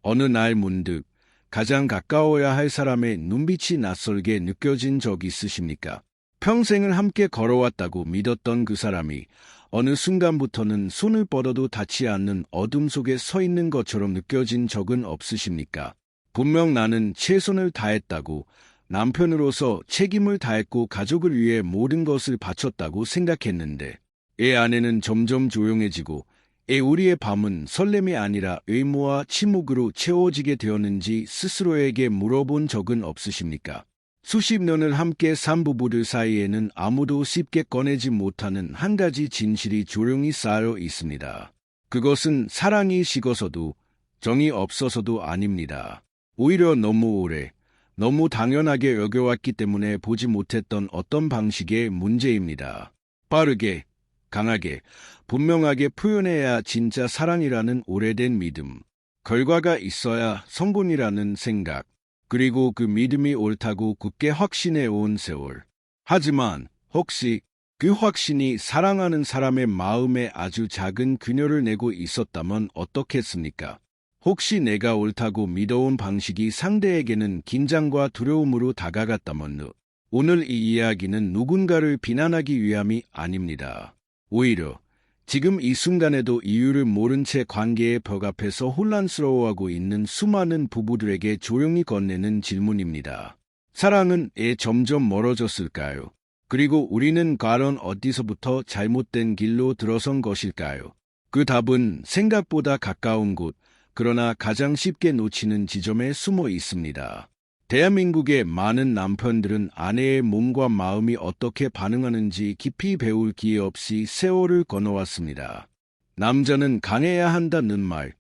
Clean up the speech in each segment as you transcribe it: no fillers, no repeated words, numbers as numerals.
어느 날 문득 가장 가까워야 할 사람의 눈빛이 낯설게 느껴진 적 있으십니까? 평생을 함께 걸어왔다고 믿었던 그 사람이 어느 순간부터는 손을 뻗어도 닿지 않는 어둠 속에 서 있는 것처럼 느껴진 적은 없으십니까? 분명 나는 최선을 다했다고, 남편으로서 책임을 다했고 가족을 위해 모든 것을 바쳤다고 생각했는데 애 안에는 점점 조용해지고 우리의 밤은 설렘이 아니라 의무와 침묵으로 채워지게 되었는지 스스로에게 물어본 적은 없으십니까? 수십 년을 함께 산 부부들 사이에는 아무도 쉽게 꺼내지 못하는 한 가지 진실이 조용히 쌓여 있습니다. 그것은 사랑이 식어서도 정이 없어서도 아닙니다. 오히려 너무 오래, 너무 당연하게 여겨왔기 때문에 보지 못했던 어떤 방식의 문제입니다. 빠르게, 강하게, 분명하게 표현해야 진짜 사랑이라는 오래된 믿음, 결과가 있어야 성공이라는 생각, 그리고 그 믿음이 옳다고 굳게 확신해온 세월. 하지만 혹시 그 확신이 사랑하는 사람의 마음에 아주 작은 균열을 내고 있었다면 어떻겠습니까? 혹시 내가 옳다고 믿어온 방식이 상대에게는 긴장과 두려움으로 다가갔다면 오늘 이 이야기는 누군가를 비난하기 위함이 아닙니다. 오히려 지금 이 순간에도 이유를 모른 채 관계의 벽 앞에서 혼란스러워하고 있는 수많은 부부들에게 조용히 건네는 질문입니다. 사랑은 왜 점점 멀어졌을까요? 그리고 우리는 과연 어디서부터 잘못된 길로 들어선 것일까요? 그 답은 생각보다 가까운 곳, 그러나 가장 쉽게 놓치는 지점에 숨어 있습니다. 대한민국의 많은 남편들은 아내의 몸과 마음이 어떻게 반응하는지 깊이 배울 기회 없이 세월을 건너왔습니다. 남자는 강해야 한다는 말,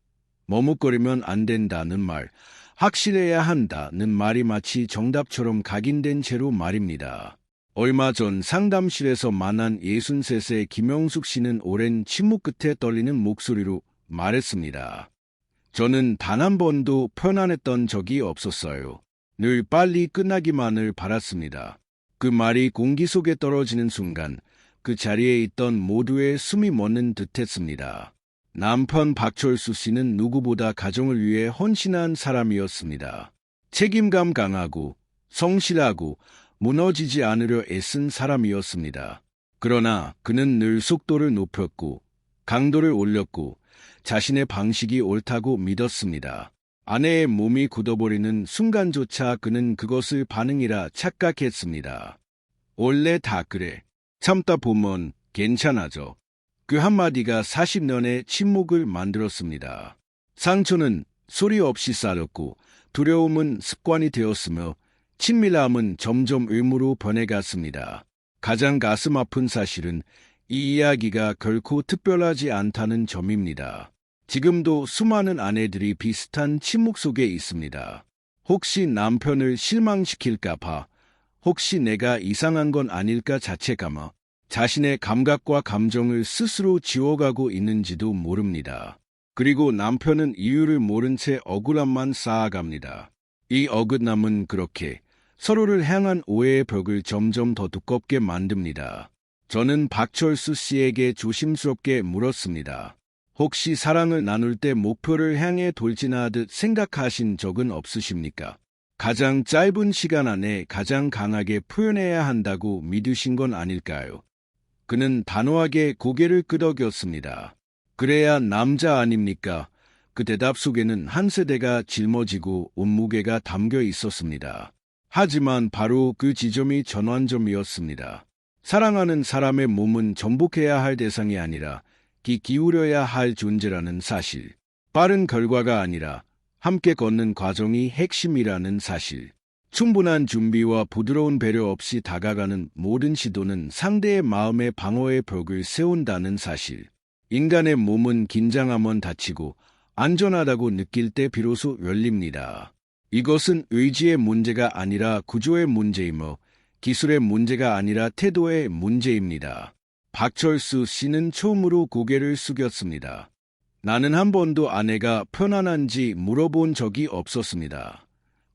머뭇거리면 안 된다는 말, 확실해야 한다는 말이 마치 정답처럼 각인된 채로 말입니다. 얼마 전 상담실에서 만난 63세 김영숙 씨는 오랜 침묵 끝에 떨리는 목소리로 말했습니다. 저는 단 한 번도 편안했던 적이 없었어요. 늘 빨리 끝나기만을 바랐습니다. 그 말이 공기 속에 떨어지는 순간 그 자리에 있던 모두의 숨이 멎는 듯했습니다. 남편 박철수 씨는 누구보다 가정을 위해 헌신한 사람이었습니다. 책임감 강하고 성실하고 무너지지 않으려 애쓴 사람이었습니다. 그러나 그는 늘 속도를 높였고 강도를 올렸고 자신의 방식이 옳다고 믿었습니다. 아내의 몸이 굳어버리는 순간조차 그는 그것을 반응이라 착각했습니다. 원래 다 그래. 참다 보면 괜찮아져. 그 한마디가 40년의 침묵을 만들었습니다. 상처는 소리 없이 쌓였고 두려움은 습관이 되었으며 친밀함은 점점 의무로 변해갔습니다. 가장 가슴 아픈 사실은 이 이야기가 결코 특별하지 않다는 점입니다. 지금도 수많은 아내들이 비슷한 침묵 속에 있습니다. 혹시 남편을 실망시킬까봐, 혹시 내가 이상한 건 아닐까 자책감아 자신의 감각과 감정을 스스로 지워가고 있는지도 모릅니다. 그리고 남편은 이유를 모른 채 억울함만 쌓아갑니다. 이 어긋남은 그렇게 서로를 향한 오해의 벽을 점점 더 두껍게 만듭니다. 저는 박철수 씨에게 조심스럽게 물었습니다. 혹시 사랑을 나눌 때 목표를 향해 돌진하듯 생각하신 적은 없으십니까? 가장 짧은 시간 안에 가장 강하게 표현해야 한다고 믿으신 건 아닐까요? 그는 단호하게 고개를 끄덕였습니다. 그래야 남자 아닙니까? 그 대답 속에는 한 세대가 짊어지고 온 무게가 담겨 있었습니다. 하지만 바로 그 지점이 전환점이었습니다. 사랑하는 사람의 몸은 정복해야 할 대상이 아니라 귀 기울여야 할 존재라는 사실. 빠른 결과가 아니라 함께 걷는 과정이 핵심이라는 사실. 충분한 준비와 부드러운 배려 없이 다가가는 모든 시도는 상대의 마음의 방어의 벽을 세운다는 사실. 인간의 몸은 긴장하면 다치고 안전하다고 느낄 때 비로소 열립니다. 이것은 의지의 문제가 아니라 구조의 문제이며 기술의 문제가 아니라 태도의 문제입니다. 박철수 씨는 처음으로 고개를 숙였습니다. 나는 한 번도 아내가 편안한지 물어본 적이 없었습니다.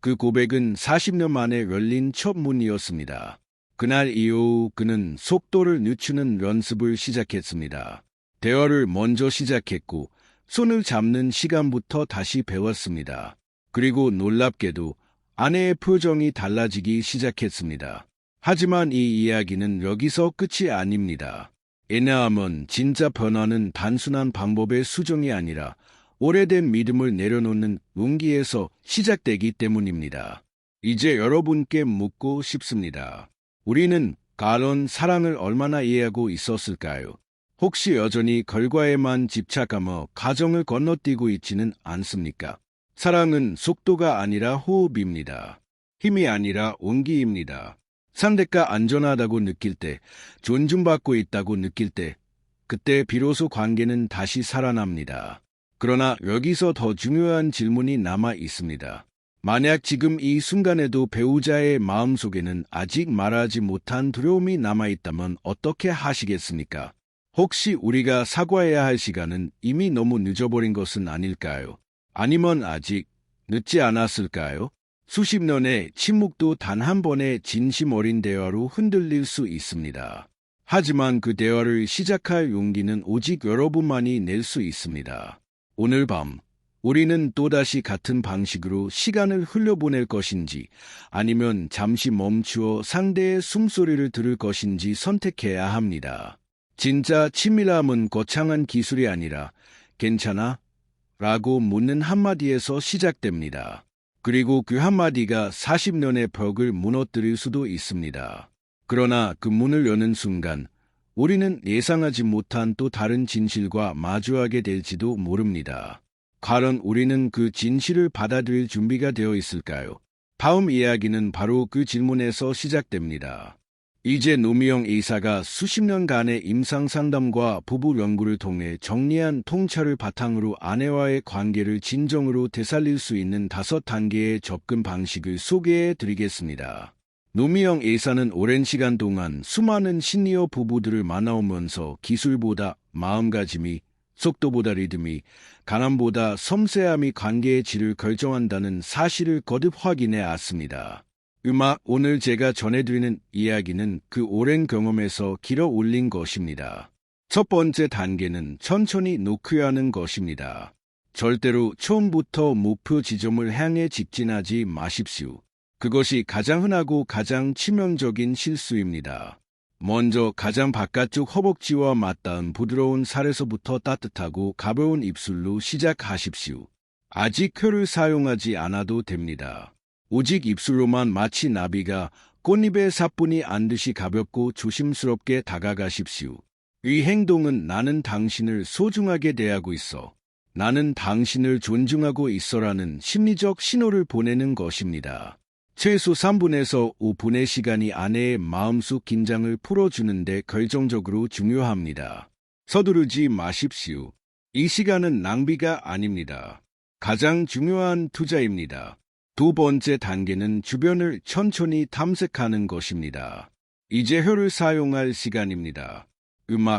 그 고백은 40년 만에 열린 첫 문이었습니다. 그날 이후 그는 속도를 늦추는 연습을 시작했습니다. 대화를 먼저 시작했고 손을 잡는 시간부터 다시 배웠습니다. 그리고 놀랍게도 아내의 표정이 달라지기 시작했습니다. 하지만 이 이야기는 여기서 끝이 아닙니다. 왜냐하면 진짜 변화는 단순한 방법의 수정이 아니라 오래된 믿음을 내려놓는 용기에서 시작되기 때문입니다. 이제 여러분께 묻고 싶습니다. 우리는 가론 사랑을 얼마나 이해하고 있었을까요? 혹시 여전히 결과에만 집착하며 가정을 건너뛰고 있지는 않습니까? 사랑은 속도가 아니라 호흡입니다. 힘이 아니라 온기입니다. 상대가 안전하다고 느낄 때, 존중받고 있다고 느낄 때, 그때 비로소 관계는 다시 살아납니다. 그러나 여기서 더 중요한 질문이 남아 있습니다. 만약 지금 이 순간에도 배우자의 마음속에는 아직 말하지 못한 두려움이 남아있다면 어떻게 하시겠습니까? 혹시 우리가 사과해야 할 시간은 이미 너무 늦어버린 것은 아닐까요? 아니면 아직 늦지 않았을까요? 수십 년의 침묵도 단 한 번의 진심 어린 대화로 흔들릴 수 있습니다. 하지만 그 대화를 시작할 용기는 오직 여러분만이 낼 수 있습니다. 오늘 밤 우리는 또다시 같은 방식으로 시간을 흘려보낼 것인지 아니면 잠시 멈추어 상대의 숨소리를 들을 것인지 선택해야 합니다. 진짜 친밀함은 거창한 기술이 아니라 괜찮아? 라고 묻는 한마디에서 시작됩니다. 그리고 그 한마디가 40년의 벽을 무너뜨릴 수도 있습니다. 그러나 그 문을 여는 순간 우리는 예상하지 못한 또 다른 진실과 마주하게 될지도 모릅니다. 과연 우리는 그 진실을 받아들일 준비가 되어 있을까요? 다음 이야기는 바로 그 질문에서 시작됩니다. 이제 노미영 의사가 수십 년간의 임상상담과 부부 연구를 통해 정리한 통찰을 바탕으로 아내와의 관계를 진정으로 되살릴 수 있는 5단계의 접근 방식을 소개해 드리겠습니다. 노미영 의사는 오랜 시간 동안 수많은 시니어 부부들을 만나오면서 기술보다 마음가짐이, 속도보다 리듬이, 강함보다 섬세함이 관계의 질을 결정한다는 사실을 거듭 확인해 왔습니다. 오늘 제가 전해드리는 이야기는 그 오랜 경험에서 길어 올린 것입니다. 첫 번째 단계는 천천히 노크하는 것입니다. 절대로 처음부터 목표 지점을 향해 직진하지 마십시오. 그것이 가장 흔하고 가장 치명적인 실수입니다. 먼저 가장 바깥쪽 허벅지와 맞닿은 부드러운 살에서부터 따뜻하고 가벼운 입술로 시작하십시오. 아직 혀를 사용하지 않아도 됩니다. 오직 입술로만 마치 나비가 꽃잎의 사뿐히 안듯이 가볍고 조심스럽게 다가가십시오. 이 행동은 나는 당신을 소중하게 대하고 있어, 나는 당신을 존중하고 있어라는 심리적 신호를 보내는 것입니다. 최소 3분에서 5분의 시간이 아내의 마음속 긴장을 풀어주는데 결정적으로 중요합니다. 서두르지 마십시오. 이 시간은 낭비가 아닙니다. 가장 중요한 투자입니다. 두 번째 단계는 주변을 천천히 탐색하는 것입니다. 이제 혀를 사용할 시간입니다.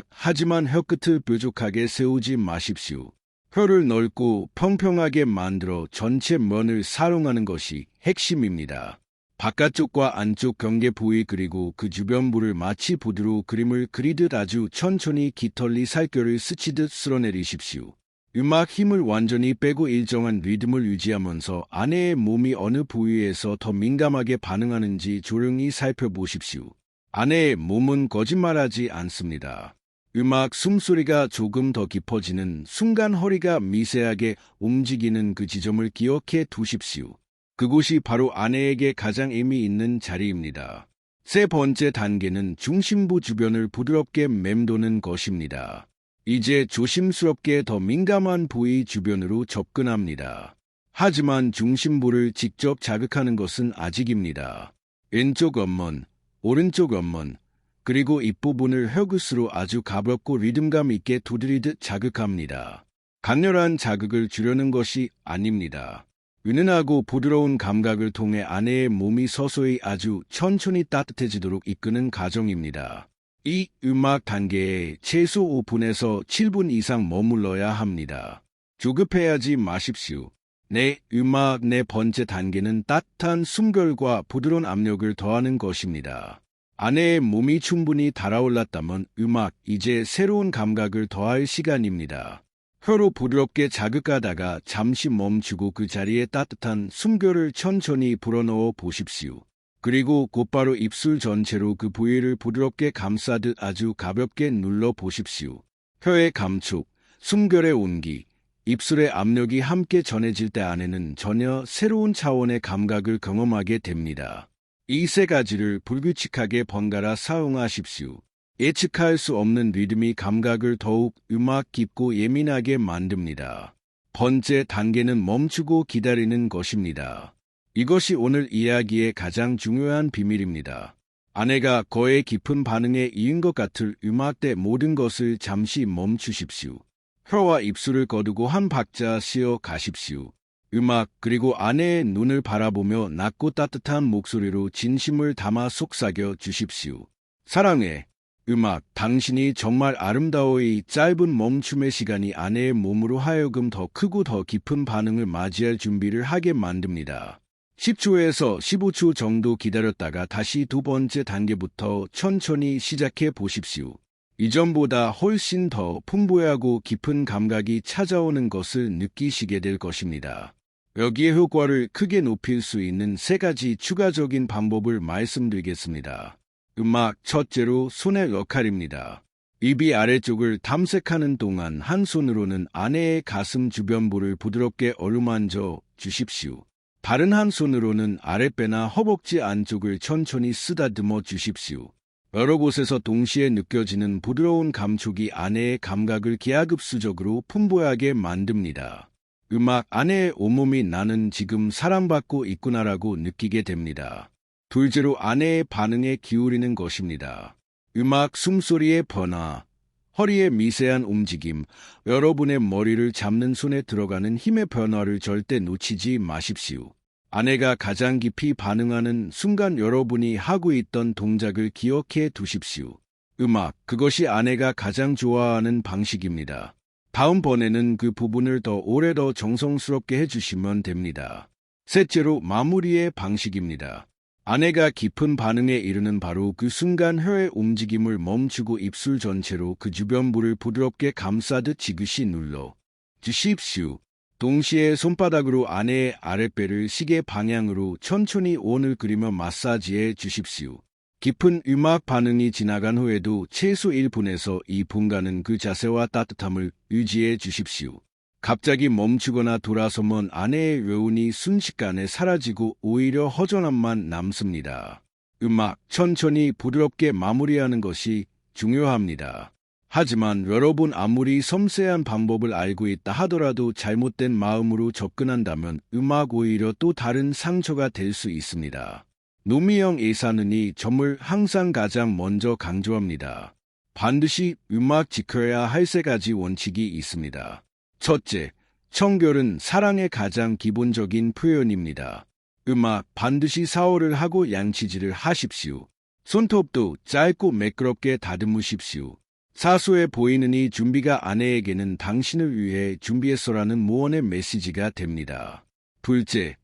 하지만 혀끝을 뾰족하게 세우지 마십시오. 혀를 넓고 평평하게 만들어 전체 면을 사용하는 것이 핵심입니다. 바깥쪽과 안쪽 경계 부위 그리고 그 주변부를 마치 보드로 그림을 그리듯 아주 천천히 깃털리 살결을 스치듯 쓸어내리십시오. 힘을 완전히 빼고 일정한 리듬을 유지하면서 아내의 몸이 어느 부위에서 더 민감하게 반응하는지 조용히 살펴보십시오. 아내의 몸은 거짓말하지 않습니다. 숨소리가 조금 더 깊어지는 순간 허리가 미세하게 움직이는 그 지점을 기억해 두십시오. 그곳이 바로 아내에게 가장 의미 있는 자리입니다. 세 번째 단계는 중심부 주변을 부드럽게 맴도는 것입니다. 이제 조심스럽게 더 민감한 부위 주변으로 접근합니다. 하지만 중심부를 직접 자극하는 것은 아직입니다. 왼쪽 옆면, 오른쪽 옆면, 그리고 윗부분을 혀끝으로 아주 가볍고 리듬감 있게 두드리듯 자극합니다. 강렬한 자극을 주려는 것이 아닙니다. 은은하고 부드러운 감각을 통해 아내의 몸이 서서히 아주 천천히 따뜻해지도록 이끄는 과정입니다. 이 단계에 최소 5분에서 7분 이상 머물러야 합니다. 조급해하지 마십시오. 네 번째 단계는 따뜻한 숨결과 부드러운 압력을 더하는 것입니다. 아내의 몸이 충분히 달아올랐다면 이제 새로운 감각을 더할 시간입니다. 혀로 부드럽게 자극하다가 잠시 멈추고 그 자리에 따뜻한 숨결을 천천히 불어넣어 보십시오. 그리고 곧바로 입술 전체로 그 부위를 부드럽게 감싸듯 아주 가볍게 눌러 보십시오. 혀의 감촉, 숨결의 온기, 입술의 압력이 함께 전해질 때 안에는 전혀 새로운 차원의 감각을 경험하게 됩니다. 이 세 가지를 불규칙하게 번갈아 사용하십시오. 예측할 수 없는 리듬이 감각을 더욱 음악 깊고 예민하게 만듭니다. 번째 단계는 멈추고 기다리는 것입니다. 이것이 오늘 이야기의 가장 중요한 비밀입니다. 아내가 거의 깊은 반응에 이은 것 같을 음악 때 모든 것을 잠시 멈추십시오. 혀와 입술을 거두고 한 박자 쉬어 가십시오. 음악 그리고 아내의 눈을 바라보며 낮고 따뜻한 목소리로 진심을 담아 속삭여 주십시오. 사랑해. 음악, 당신이 정말 아름다워. 이 짧은 멈춤의 시간이 아내의 몸으로 하여금 더 크고 더 깊은 반응을 맞이할 준비를 하게 만듭니다. 10초에서 15초 정도 기다렸다가 다시 두 번째 단계부터 천천히 시작해 보십시오. 이전보다 훨씬 더 풍부하고 깊은 감각이 찾아오는 것을 느끼시게 될 것입니다. 여기에 효과를 크게 높일 수 있는 세 가지 추가적인 방법을 말씀드리겠습니다. 음악, 첫째로 손의 역할입니다. 입이 아래쪽을 탐색하는 동안 한 손으로는 아내의 가슴 주변부를 부드럽게 어루만져 주십시오. 다른 한 손으로는 아랫배나 허벅지 안쪽을 천천히 쓰다듬어 주십시오. 여러 곳에서 동시에 느껴지는 부드러운 감촉이 아내의 감각을 기하급수적으로 풍부하게 만듭니다. 음악, 아내의 온몸이 나는 지금 사랑받고 있구나라고 느끼게 됩니다. 둘째로 아내의 반응에 기울이는 것입니다. 음악, 숨소리의 변화, 허리의 미세한 움직임, 여러분의 머리를 잡는 손에 들어가는 힘의 변화를 절대 놓치지 마십시오. 아내가 가장 깊이 반응하는 순간 여러분이 하고 있던 동작을 기억해 두십시오. 음악, 그것이 아내가 가장 좋아하는 방식입니다. 다음번에는 그 부분을 더 오래 더 정성스럽게 해주시면 됩니다. 셋째로 마무리의 방식입니다. 아내가 깊은 반응에 이르는 바로 그 순간 혀의 움직임을 멈추고 입술 전체로 그 주변부를 부드럽게 감싸듯 지그시 눌러 주십시오. 동시에 손바닥으로 아내의 아랫배를 시계 방향으로 천천히 원을 그리며 마사지해 주십시오. 깊은 음악 반응이 지나간 후에도 최소 1분에서 2분간은 그 자세와 따뜻함을 유지해 주십시오. 갑자기 멈추거나 돌아서면 아내의 여운이 순식간에 사라지고 오히려 허전함만 남습니다. 음악, 천천히 부드럽게 마무리하는 것이 중요합니다. 하지만 여러분 아무리 섬세한 방법을 알고 있다 하더라도 잘못된 마음으로 접근한다면 음악 오히려 또 다른 상처가 될 수 있습니다. 노미영 의사는 이 점을 항상 가장 먼저 강조합니다. 반드시 음악 지켜야 할 세 가지 원칙이 있습니다. 첫째, 청결은 사랑의 가장 기본적인 표현입니다. 음악, 반드시 샤워를 하고 양치질을 하십시오. 손톱도 짧고 매끄럽게 다듬으십시오. 사소해 보이는 이 준비가 아내에게는 당신을 위해 준비했어라는 무언의 메시지가 됩니다. 둘째,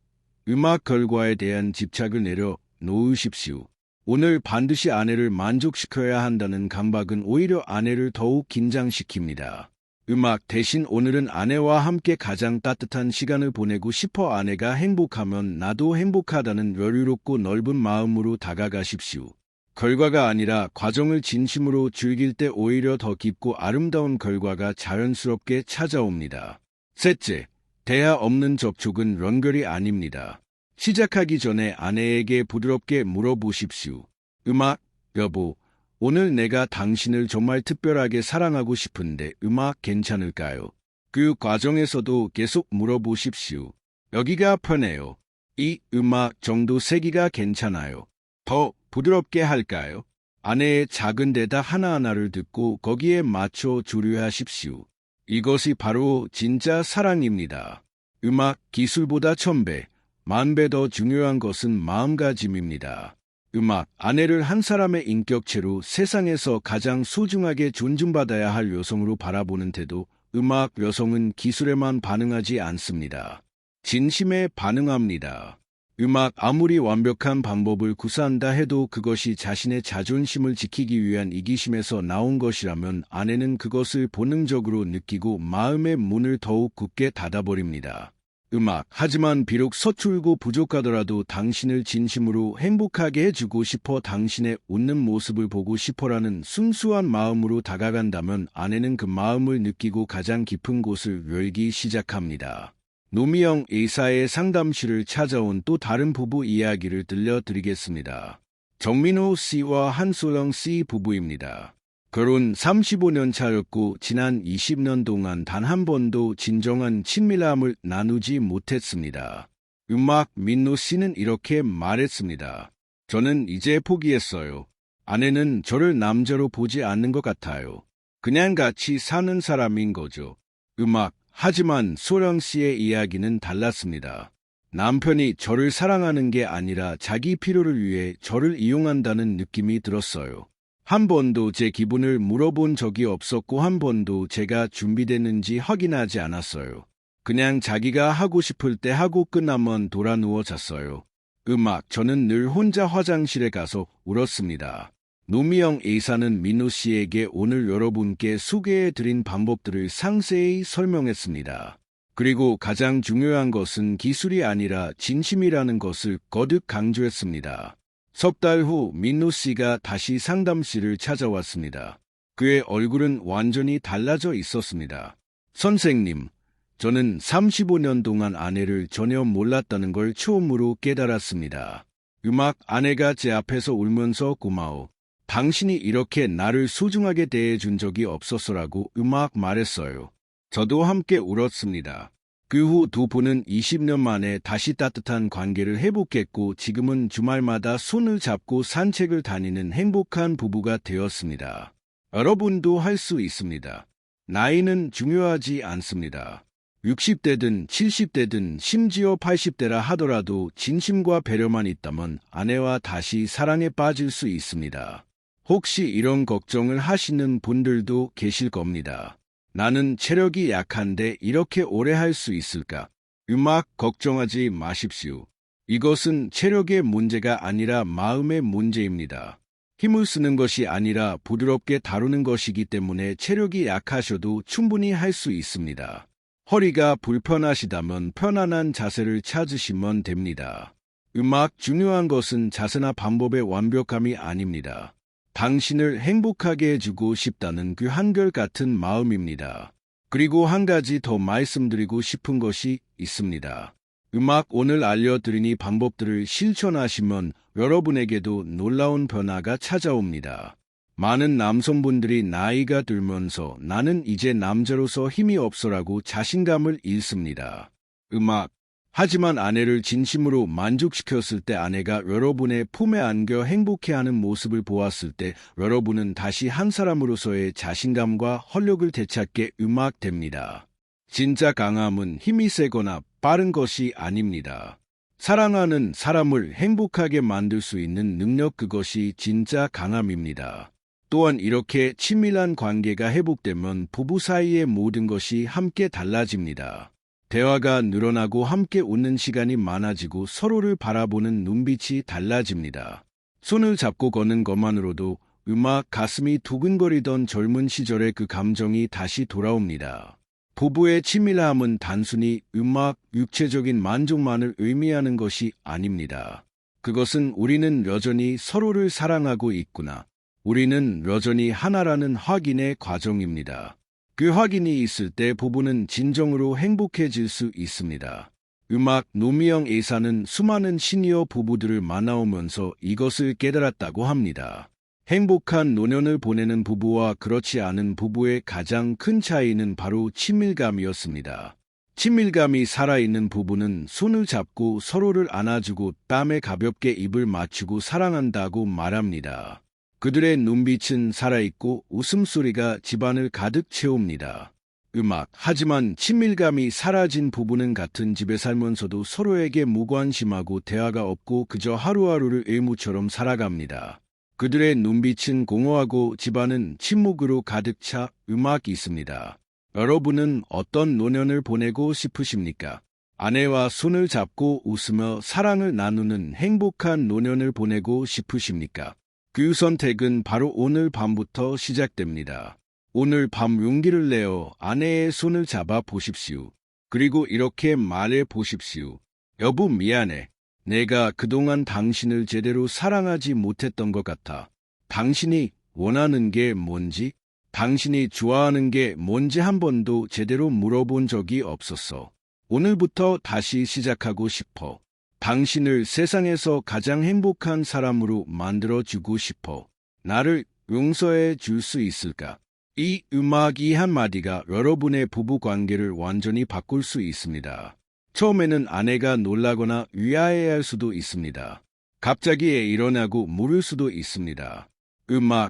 음악 결과에 대한 집착을 내려 놓으십시오. 오늘 반드시 아내를 만족시켜야 한다는 강박은 오히려 아내를 더욱 긴장시킵니다. 음악 대신 오늘은 아내와 함께 가장 따뜻한 시간을 보내고 싶어. 아내가 행복하면 나도 행복하다는 여유롭고 넓은 마음으로 다가가십시오. 결과가 아니라 과정을 진심으로 즐길 때 오히려 더 깊고 아름다운 결과가 자연스럽게 찾아옵니다. 셋째, 대화 없는 접촉은 연결이 아닙니다. 시작하기 전에 아내에게 부드럽게 물어보십시오. 음악, 여보, 오늘 내가 당신을 정말 특별하게 사랑하고 싶은데 음악 괜찮을까요? 그 과정에서도 계속 물어보십시오. 여기가 편해요. 이 음악 정도 세기가 괜찮아요. 더 부드럽게 할까요? 아내의 작은 대답 하나하나를 듣고 거기에 맞춰 조율하십시오. 이것이 바로 진짜 사랑입니다. 음악 기술보다 1000배, 10,000배 더 중요한 것은 마음가짐입니다. 음악, 아내를 한 사람의 인격체로 세상에서 가장 소중하게 존중받아야 할 여성으로 바라보는 태도, 음악 여성은 기술에만 반응하지 않습니다. 진심에 반응합니다. 음악 아무리 완벽한 방법을 구사한다 해도 그것이 자신의 자존심을 지키기 위한 이기심에서 나온 것이라면 아내는 그것을 본능적으로 느끼고 마음의 문을 더욱 굳게 닫아버립니다. 음악, 하지만 비록 서툴고 부족하더라도 당신을 진심으로 행복하게 해주고 싶어 당신의 웃는 모습을 보고 싶어라는 순수한 마음으로 다가간다면 아내는 그 마음을 느끼고 가장 깊은 곳을 열기 시작합니다. 노미영 A사의 상담실을 찾아온 또 다른 부부 이야기를 들려드리겠습니다. 정민호 씨와 한소영 씨 부부입니다. 결혼 35년 차였고 지난 20년 동안 단 한 번도 진정한 친밀함을 나누지 못했습니다. 음악 민호 씨는 이렇게 말했습니다. 저는 이제 포기했어요. 아내는 저를 남자로 보지 않는 것 같아요. 그냥 같이 사는 사람인 거죠. 음악 하지만 소령 씨의 이야기는 달랐습니다. 남편이 저를 사랑하는 게 아니라 자기 필요를 위해 저를 이용한다는 느낌이 들었어요. 한 번도 제 기분을 물어본 적이 없었고 한 번도 제가 준비됐는지 확인하지 않았어요. 그냥 자기가 하고 싶을 때 하고 끝나면 돌아 누워 잤어요. 음악, 저는 늘 혼자 화장실에 가서 울었습니다. 노미영 A사는 민호 씨에게 오늘 여러분께 소개해드린 방법들을 상세히 설명했습니다. 그리고 가장 중요한 것은 기술이 아니라 진심이라는 것을 거듭 강조했습니다. 석 달 후 민호 씨가 다시 상담실을 찾아왔습니다. 그의 얼굴은 완전히 달라져 있었습니다. 선생님, 저는 35년 동안 아내를 전혀 몰랐다는 걸 처음으로 깨달았습니다. 음악, 아내가 제 앞에서 울면서 고마워. 당신이 이렇게 나를 소중하게 대해준 적이 없었어라고 음악 말했어요. 저도 함께 울었습니다. 그 후 두 분은 20년 만에 다시 따뜻한 관계를 회복했고 지금은 주말마다 손을 잡고 산책을 다니는 행복한 부부가 되었습니다. 여러분도 할 수 있습니다. 나이는 중요하지 않습니다. 60대든 70대든 심지어 80대라 하더라도 진심과 배려만 있다면 아내와 다시 사랑에 빠질 수 있습니다. 혹시 이런 걱정을 하시는 분들도 계실 겁니다. 나는 체력이 약한데 이렇게 오래 할 수 있을까? 음악 걱정하지 마십시오. 이것은 체력의 문제가 아니라 마음의 문제입니다. 힘을 쓰는 것이 아니라 부드럽게 다루는 것이기 때문에 체력이 약하셔도 충분히 할 수 있습니다. 허리가 불편하시다면 편안한 자세를 찾으시면 됩니다. 음악 중요한 것은 자세나 방법의 완벽함이 아닙니다. 당신을 행복하게 해주고 싶다는 그 한결같은 마음입니다. 그리고 한 가지 더 말씀드리고 싶은 것이 있습니다. 음악 오늘 알려드린 방법들을 실천하시면 여러분에게도 놀라운 변화가 찾아옵니다. 많은 남성분들이 나이가 들면서 나는 이제 남자로서 힘이 없어라고 자신감을 잃습니다. 음악 하지만 아내를 진심으로 만족시켰을 때 아내가 여러분의 품에 안겨 행복해하는 모습을 보았을 때 여러분은 다시 한 사람으로서의 자신감과 활력을 되찾게 됩니다. 진짜 강함은 힘이 세거나 빠른 것이 아닙니다. 사랑하는 사람을 행복하게 만들 수 있는 능력 그것이 진짜 강함입니다. 또한 이렇게 친밀한 관계가 회복되면 부부 사이의 모든 것이 함께 달라집니다. 대화가 늘어나고 함께 웃는 시간이 많아지고 서로를 바라보는 눈빛이 달라집니다. 손을 잡고 걷는 것만으로도 음악 가슴이 두근거리던 젊은 시절의 그 감정이 다시 돌아옵니다. 부부의 친밀함은 단순히 음악, 육체적인 만족만을 의미하는 것이 아닙니다. 그것은 우리는 여전히 서로를 사랑하고 있구나. 우리는 여전히 하나라는 확인의 과정입니다. 그 확인이 있을 때 부부는 진정으로 행복해질 수 있습니다. 음악 노미영 A사는 수많은 시니어 부부들을 만나오면서 이것을 깨달았다고 합니다. 행복한 노년을 보내는 부부와 그렇지 않은 부부의 가장 큰 차이는 바로 친밀감이었습니다. 친밀감이 살아있는 부부는 손을 잡고 서로를 안아주고 땀에 가볍게 입을 맞추고 사랑한다고 말합니다. 그들의 눈빛은 살아있고 웃음소리가 집안을 가득 채웁니다. 음악 하지만 친밀감이 사라진 부부는 같은 집에 살면서도 서로에게 무관심하고 대화가 없고 그저 하루하루를 의무처럼 살아갑니다. 그들의 눈빛은 공허하고 집안은 침묵으로 가득 차 음악이 있습니다. 여러분은 어떤 노년을 보내고 싶으십니까? 아내와 손을 잡고 웃으며 사랑을 나누는 행복한 노년을 보내고 싶으십니까? 그 선택은 바로 오늘 밤부터 시작됩니다. 오늘 밤 용기를 내어 아내의 손을 잡아 보십시오. 그리고 이렇게 말해 보십시오. 여보, 미안해. 내가 그동안 당신을 제대로 사랑하지 못했던 것 같아. 당신이 원하는 게 뭔지, 당신이 좋아하는 게 뭔지 한 번도 제대로 물어본 적이 없었어. 오늘부터 다시 시작하고 싶어. 당신을 세상에서 가장 행복한 사람으로 만들어주고 싶어. 나를 용서해 줄 수 있을까? 이 음악이 한마디가 여러분의 부부 관계를 완전히 바꿀 수 있습니다. 처음에는 아내가 놀라거나 의아해할 수도 있습니다. 갑자기 일어나고 물을 수도 있습니다.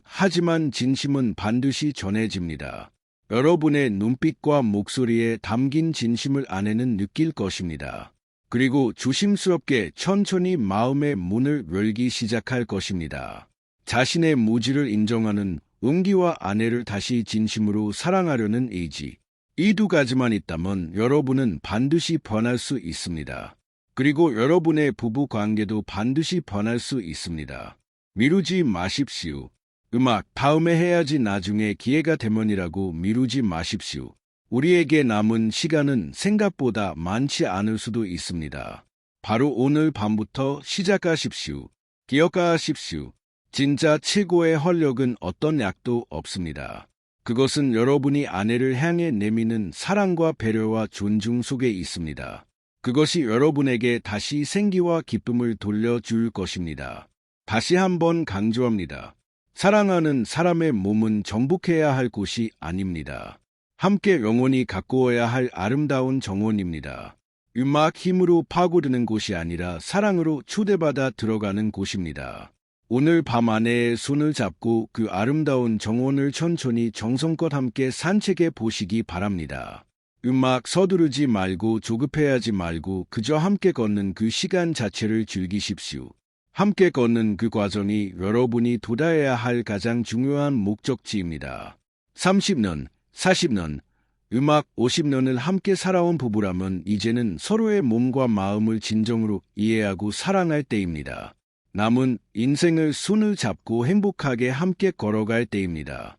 하지만 진심은 반드시 전해집니다. 여러분의 눈빛과 목소리에 담긴 진심을 아내는 느낄 것입니다. 그리고 조심스럽게 천천히 마음의 문을 열기 시작할 것입니다. 자신의 무지를 인정하는 용기와 아내를 다시 진심으로 사랑하려는 의지. 이 두 가지만 있다면 여러분은 반드시 변할 수 있습니다. 그리고 여러분의 부부 관계도 반드시 변할 수 있습니다. 미루지 마십시오. 다음에 해야지, 나중에 기회가 되면이라고 미루지 마십시오. 우리에게 남은 시간은 생각보다 많지 않을 수도 있습니다. 바로 오늘 밤부터 시작하십시오. 기억하십시오. 진짜 최고의 활력은 어떤 약도 없습니다. 그것은 여러분이 아내를 향해 내미는 사랑과 배려와 존중 속에 있습니다. 그것이 여러분에게 다시 생기와 기쁨을 돌려줄 것입니다. 다시 한번 강조합니다. 사랑하는 사람의 몸은 정복해야 할 곳이 아닙니다. 함께 영원히 가꾸어야 할 아름다운 정원입니다. 힘으로 파고드는 곳이 아니라 사랑으로 초대받아 들어가는 곳입니다. 오늘 밤 아내의 손을 잡고 그 아름다운 정원을 천천히 정성껏 함께 산책해 보시기 바랍니다. 서두르지 말고 조급해하지 말고 그저 함께 걷는 그 시간 자체를 즐기십시오. 함께 걷는 그 과정이 여러분이 도달해야 할 가장 중요한 목적지입니다. 30년, 40년, 50년을 함께 살아온 부부라면 이제는 서로의 몸과 마음을 진정으로 이해하고 사랑할 때입니다. 남은 인생을 손을 잡고 행복하게 함께 걸어갈 때입니다.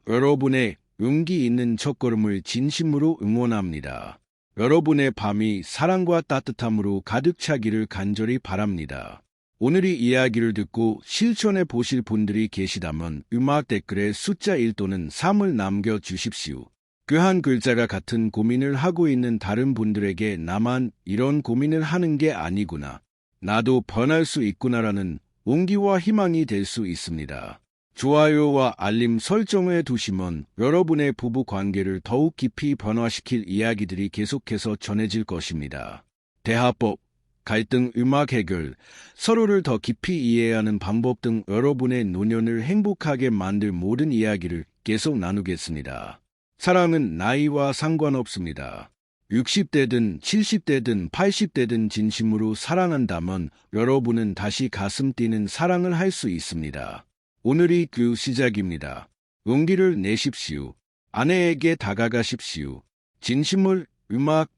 여러분의 용기 있는 첫걸음을 진심으로 응원합니다. 여러분의 밤이 사랑과 따뜻함으로 가득 차기를 간절히 바랍니다. 오늘 이 이야기를 듣고 실천해 보실 분들이 계시다면 댓글에 숫자 1 또는 3을 남겨주십시오. 그 한 글자가 같은 고민을 하고 있는 다른 분들에게 나만 이런 고민을 하는 게 아니구나, 나도 변할 수 있구나라는 용기와 희망이 될 수 있습니다. 좋아요와 알림 설정을 두시면 여러분의 부부 관계를 더욱 깊이 변화시킬 이야기들이 계속해서 전해질 것입니다. 대화법, 갈등, 해결, 서로를 더 깊이 이해하는 방법 등 여러분의 노년을 행복하게 만들 모든 이야기를 계속 나누겠습니다. 사랑은 나이와 상관없습니다. 60대든 70대든 80대든 진심으로 사랑한다면 여러분은 다시 가슴 뛰는 사랑을 할 수 있습니다. 오늘이 그 시작입니다. 용기를 내십시오. 아내에게 다가가십시오. 진심을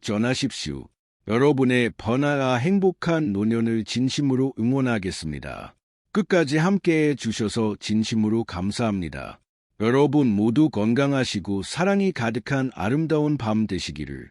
전하십시오. 여러분의 번화와 행복한 노년을 진심으로 응원하겠습니다. 끝까지 함께해 주셔서 진심으로 감사합니다. 여러분 모두 건강하시고 사랑이 가득한 아름다운 밤 되시기를.